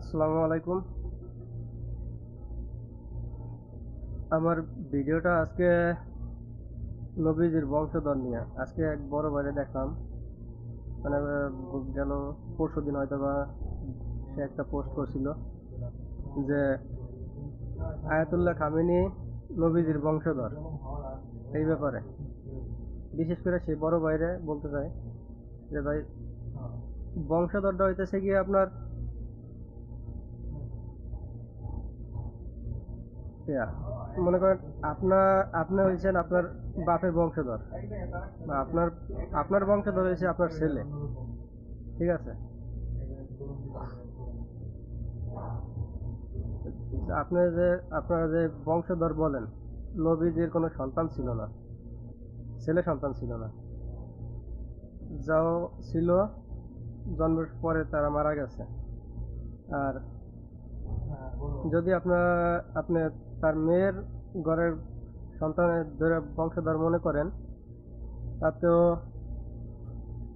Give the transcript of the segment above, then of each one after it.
আসসালামু আলাইকুম। আমার ভিডিওটা আজকে নবীজির বংশধর নিয়ে। আজকে এক বড় ভাইরে দেখলাম, মানে গেল পরশুদিন হয়তোবা সে একটা পোস্ট করছিল যে আয়াতুল্লাহ খামেনি নবীজির বংশধর। এই ব্যাপারে বিশেষ করে সেই বড় ভাইরে বলতে চাই যে ভাই, বংশধরটা হইতেছে গিয়ে আপনার মনে করেন আপনি হয়েছেন আপনার বাপের বংশধর, বা আপনার আপনার বংশধর হয়েছে আপনার ছেলে। ঠিক আছে, আপনি যে আপনারা যে বংশধর বলেন, নবীজির কোনো সন্তান ছিল না, ছেলে সন্তান ছিল না। যাও ছিল, জন্মের পরে তারা মারা গেছে। আর যদি আপনি তার মেয়ের ঘরের সন্তানের ধরে বংশধর মনে করেন, তাতেও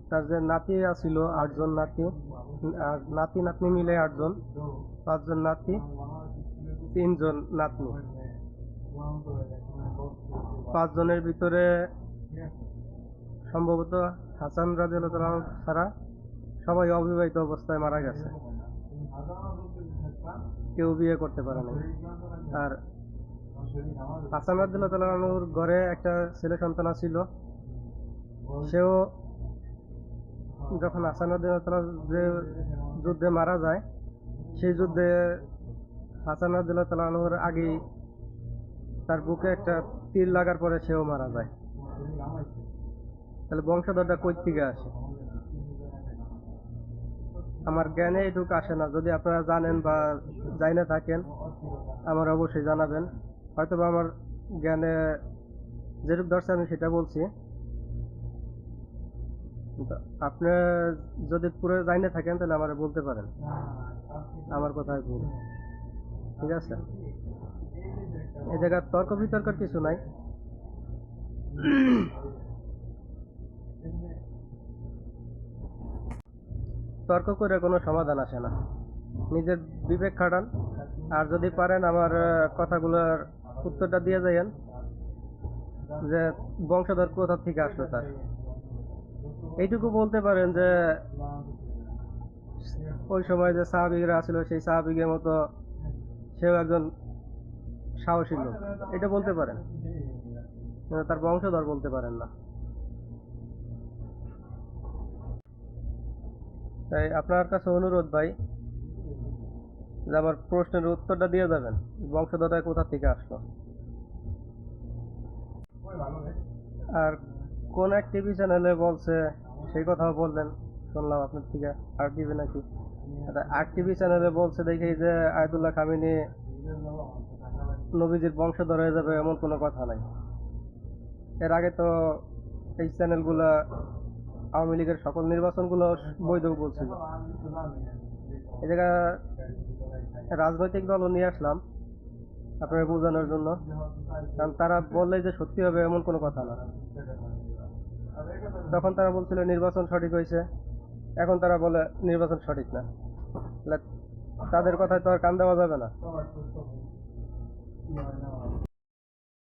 তার যে নাতি আছিল 8 জন নাতি, আর নাতি নাতনি মিলে 8 জন, 5 জন নাতি, 3 জন নাতনি। 5 জনের ভিতরে সম্ভবত হাসান রাদিয়াল্লাহু তাআলা ছাড়া সবাই অবিবাহিত অবস্থায় মারা গেছে, কেউ বিয়ে করতে পারে নাই। আর হাসান রাদিয়াল্লাহু তাআলার ঘরে একটা ছেলে সন্তান ছিল, সেও যখন হাসান রাদিয়াল্লাহু তাআলা যে যুদ্ধে মারা যায়, সেই যুদ্ধে হাসান রাদিয়াল্লাহু তাআলার আগেই তার বুকে একটা তীর লাগার পরে সেও মারা যায়। তাহলে বংশধরটা কই থেকে আসে? আমার জ্ঞানে এটুকু আসে না। যদি আপনারা জানেন বা জাইনা থাকেন, আমার অবশ্যই জানাবেন। হয়তোবা আমার জ্ঞানে যেটুকু ধরছে আমি সেটা বলছি। আপনি যদি পুরো জাইনা থাকেন তাহলে আমার বলতে পারেন, আমার কথায় ভুল। ঠিক আছে, এই জায়গায় তর্ক বিতর্কের কিছু নাই। তর্ক করে কোনো সমাধান আসে না। নিজের বিবেক খাটান, আর যদি পারেন আমার কথাগুলোর উত্তরটা দিয়ে যাইয়েন যে বংশধর কোথা থেকে আসলো তার। এইটুকু বলতে পারেন যে ওই সময় যে সাহাবীরা ছিল, সেই সাহাবীদের মতো সেও একজন সাহসী লোক, এটা বলতে পারেন, কিন্তু তার বংশধর বলতে পারেন না। তাই আপনার কাছে অনুরোধ ভাই, যে আমার প্রশ্নের উত্তরটা দিয়ে যাবেন, বংশধরটা কোথা থেকে আসলো। আর কোন এক টিভি চ্যানেলে বলছে, সেই কথাও বললেন, শুনলাম আপনার থেকে। আর টিভি নাকি, আর টিভি চ্যানেলে বলছে দেখি যে আয়াতুল্লাহ খামেনি নবীজির বংশধর হয়ে যাবে, এমন কোনো কথা নাই। এর আগে তো এই চ্যানেলগুলা আওয়ামী লীগের সকল নির্বাচনগুলো বৈধ বলছিল। এই জায়গা রাজনৈতিক দলও নিয়ে আসলাম আপনারা বোঝানোর জন্য, কারণ তারা বললে যে সত্যি হবে এমন কোনো কথা না। তখন তারা বলছিল নির্বাচন সঠিক হয়েছে, এখন তারা বলে নির্বাচন সঠিক না। তাদের কথায় তো আর কান দেওয়া যাবে না।